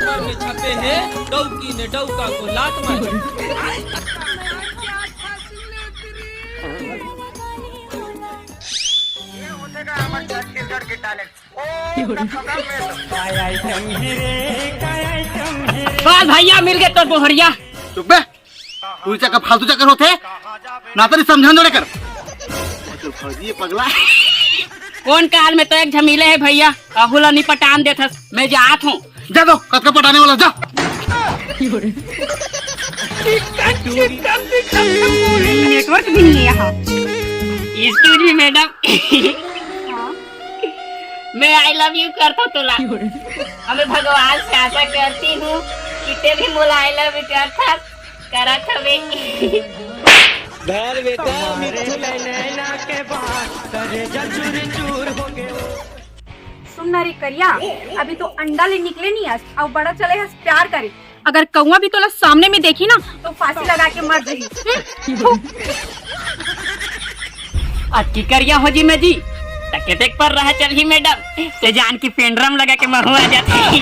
Paper में छपे हैं, डौकी ने डौका को लात मारी। बस भैया मिल गए तो बोहरिया। चुप बे, तू चक्कर फालतू चक्कर होते ना तो समझान जोड़े कर। चल फर्जी पगला। कौन काल में तो एक झमीले है भैया, अहुला नहीं पटान देता, मैं जात हूँ। जा दो कद का पटाने वाला जा। नेटवर्क भी नहीं है यहाँ। एक्सक्यूज मी मैडम, मैं आई लव यू करता तुला। हमें भगवान से आशा करती हूँ कि ते भी मोला आई लव यू करता करत हवे। घर बेटा मिर्च नैना के बाद करे जचुर चूर हो गए। सुन ना रे करिया, अभी तो अंडा ले निकले नहीं आज और बड़ा चले हस प्यार करे। अगर कौआ भी तोला सामने में देखी ना तो फांसी लगा के मर जाही। अटकी करिया हो जी मैं जी तक पर रह चल ही मैडम ते जान की पेंड्रम लगा के महू आ जाती।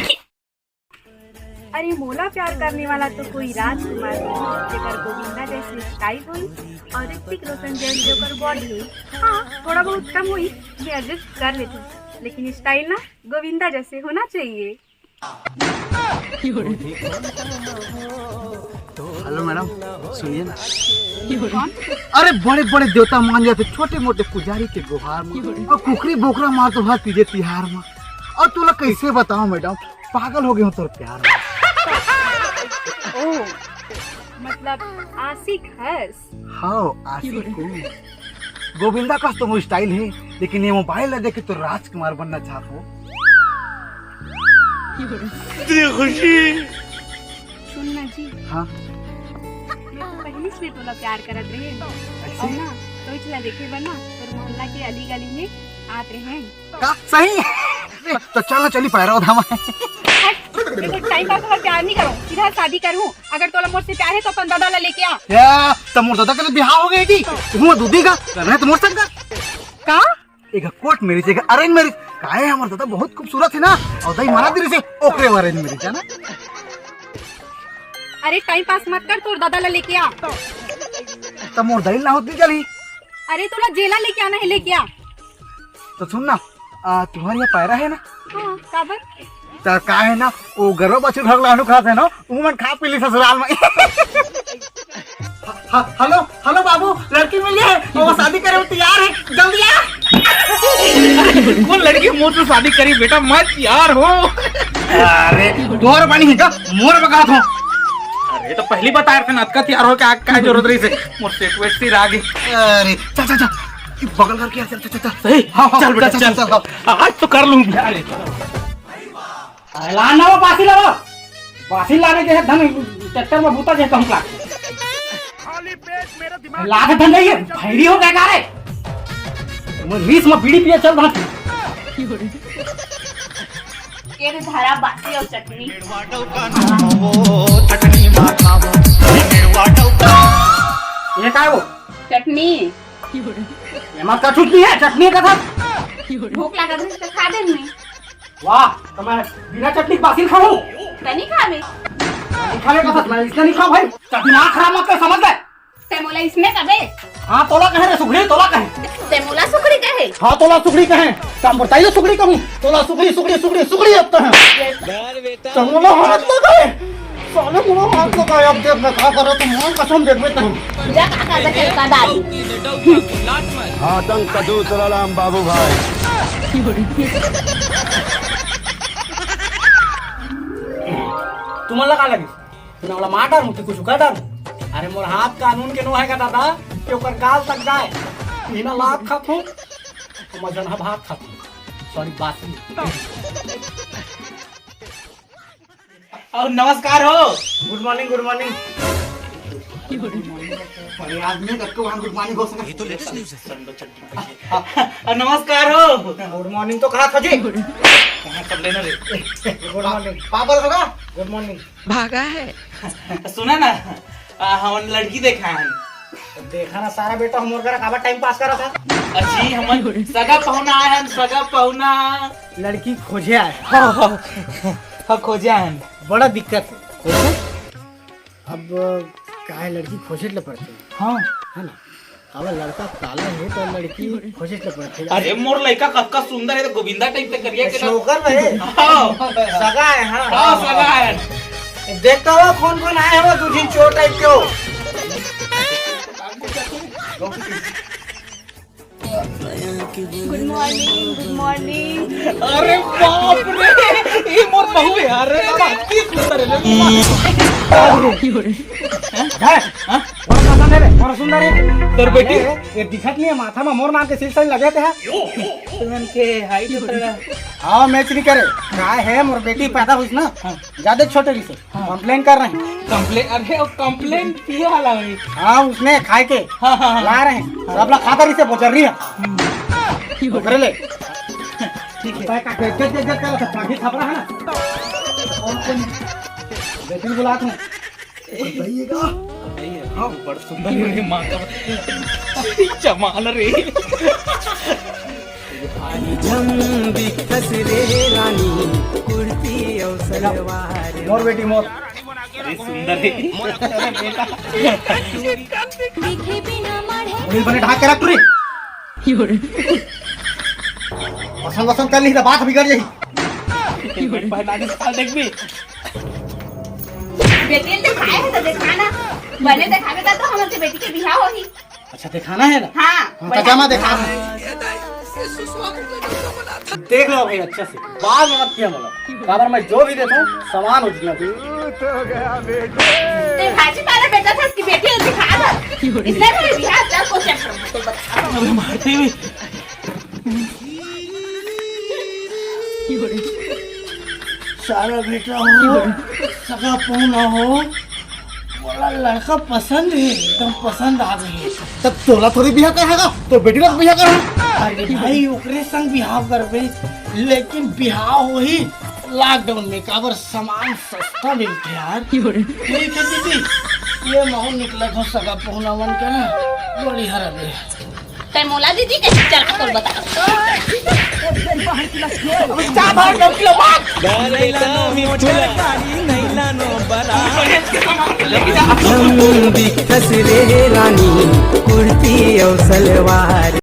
अरे मोला प्यार करने वाला तो कोई राजकुमार जेकर गोविंदा जैसी स्टाइल हुई और ऋतिक रोशन जैसी जोकर बॉडी हुई। हाँ थोड़ा बहुत कम हुई मैं एडजस्ट कर लेती, लेकिन स्टाइल ना गोविंदा जैसे होना चाहिए। हेलो मैडम, सुनिए ना। अरे बड़े बड़े देवता मान जाते छोटे मोटे पुजारी के गुहार में और कुकरी बोकरा मार तो हाथ तुझे तिहार में। और तुला कैसे बताऊं मैडम, पागल हो गए हो तो प्यार में। ओह मतलब आशिक हस। हाँ आशिक हूँ। गोविंदा का तो वो स्टाइल है, लेकिन ये मोबाइल देख के तो राजकुमार बनना चाहता हूँ। खुशी। सुनना जी, हाँ मैं तो पहले से तोला प्यार करत रहे और ना तो चला देखे बना तो मोहल्ला के अली गली में आते हैं का सही तो चलो चली पैरा धामा। टाइम पास कर प्यार नहीं करूं, सीधा शादी करूं। अगर तोला मुझसे प्यार है तो अपन दादा ला लेके आ। या तो मोर दादा का बिहार हो गई थी, तू दूधी का करना है तो मोर सकता का एक कोर्ट मैरिज एक अरेंज मैरिज काहे हमर दादा बहुत खूबसूरत है ना और दई मारा दिल से ओकरे अरेंज मैरिज है ना। अरे टाइम पास मत कर, तोर दादा ला लेके आ। तो मोर दई ना होती चली। अरे तोला जेला लेके आना है, लेके आ। तो सुन ना, तुम्हारे यहाँ पैरा है ना? हाँ काबर तो का है ना वो गरो बछुर भगला अनु खाते है ना वो मन खा पी ली ससुराल में। हेलो हेलो बाबू, लड़की मिली है और वो शादी करे वो तैयार है, जल्दी आ। कौन लड़की मोर से शादी करी बेटा, मैं तैयार हूँ। अरे तोहर पानी है का मोर बगात हो। अरे तो पहली बताया था ना, तैयार हो क्या जरूरत रही से मोर सेट वेट से आगे। अरे चल चल चल बगल करके चल चल चल सही। हाँ चल बेटा चल, आज तो कर लूँ। लाना वो बासी लाने के है धन ट्रैक्टर में बूता जैसा हमका लाख धन नहीं है भैरी हो गया रे। मैं 20 में बीड़ी पिए चल रहा थी। ये धारा बासी और चटनी ये क्या है वो चटनी ये मत का छुट्टी है चटनी का था। भूख लगा तो खा दे मैं। वाह तो मैं बिना चटनी बासी खाऊं तनी खावे खाने का था, मैं इसलिए नहीं खाऊं भाई। चटनी खराब मत कर, समझ गए? तेमोला इसमें कबे हाँ तोला कहे रे सुखड़ी, तोला कहे। तेमोला सुखड़ी कहे। हाँ तोला सुखड़ी कहे, काम बताइए सुखड़ी कहूँ। तोला सुखड़ी सुखड़ी सुखड़ी सुखड़ी अब तो है। तमोला हाथ तो कहे साले मुड़ा हाथ तो कहे। अब देख मैं क्या कर रहा हूँ, कसम देख बेटा जा काका का चलता दादी आतंक का दूसरा नाम बाबू भाई। तुम्हाला का लगी तुम्हाला मार डालू कि कुछ कर डालू। अरे मोर हाथ कानून के नो है का दादा कि ओकर गाल तक जाए बिना लाभ खातो तो मजन हा भात खातो। सॉरी बासी। और नमस्कार हो, गुड मॉर्निंग गुड मॉर्निंग। अरे आदमी कब को गुड मॉर्निंग हो सके, ये तो लेटेस्ट न्यूज़ है। नमस्कार हो, गुड मॉर्निंग तो कहा था जी। कहाँ कर लेना रे। गुड मॉर्निंग पापा होगा, गुड मॉर्निंग। भागा है। सुना ना हम लड़की देखा है। देखा ना सारा बेटा हम और काबा टाइम पास कर रहा था। जी हम सगा पहुना आए हैं, सगा पहुना लड़की खोजे आए। हाँ खोजे आए हैं। बड़ा दिक्कत है। अब काहे लड़की खोजे ले पड़ते हाँ है ना। अब लड़का काला है तो लड़की खोजे ले पड़ते। अरे मोर लड़का कक्का सुंदर है तो गोविंदा टाइप से करिए के शौकर है हाँ सगा है। हाँ सगा है। देखता हुआ कौन कौन आए हो दो दिन चोर टाइप के हो। Good morning good morning. अरे बाप रे ये मोर बहू है यार की सुंदर है और सुंदर है तोर बेटी ये दिखत नहीं है माथा में मोर नाम के सिलसिले लगे थे। तुमन के हाइट उतर हाँ मैच नहीं करे काय है मोर बेटी पैदा हुई ना ज्यादा छोटे रही से कंप्लेन कर रहे हैं। कंप्लेन अरे वो कंप्लेन किया वाला है। हाँ उसने खाए के हाँ हाँ ला रहे हैं सब लोग खाता रही से बोचर रही है करे ले ठीक है पानी खप रहा है ना और कौन बेटी बुलाते हैं हाँ बड़ सुंदर है माँ का चमाल रे मोर बेटी मोर अरे सुंदर है बेटा मुड़ी बने ढाक के रख तू रे पसंद पसंद कर ली तो बात बिगड़ जाएगी। पहला देख भी बेटी ने दिखाया है तो दिखाना बने दिखावे तो हमारे बेटी के बियाह होगी। अच्छा दिखाना है ना हाँ पजामा दिखा देख लो भाई अच्छे से बाल मत किया मतलब अगर मैं जो भी देखूं समान हो जितना हाजी मारा बेटा था इसकी बेटी ने दिखा दो इसने मेरे बियाह चल को चेक करो बता मारते हुए सारा बेटा हो सगा पौना हो बोला लड़का पसंद है एकदम पसंद आ गई है। तब तोला थोड़ी बियाह करेगा तो बेटी का बियाह कर अरे भाई ओकरे संग बिहाव करबे लेकिन बिहाव हो ही लॉकडाउन में काबर सामान सस्ता मिलते यार। ठीक है दीदी ये माहौल निकला था सगा पौना मन का ना बड़ी हरब है। तय मोला दीदी के चल कर बता बेटा मिठुला रानी कुर्ती और सलवार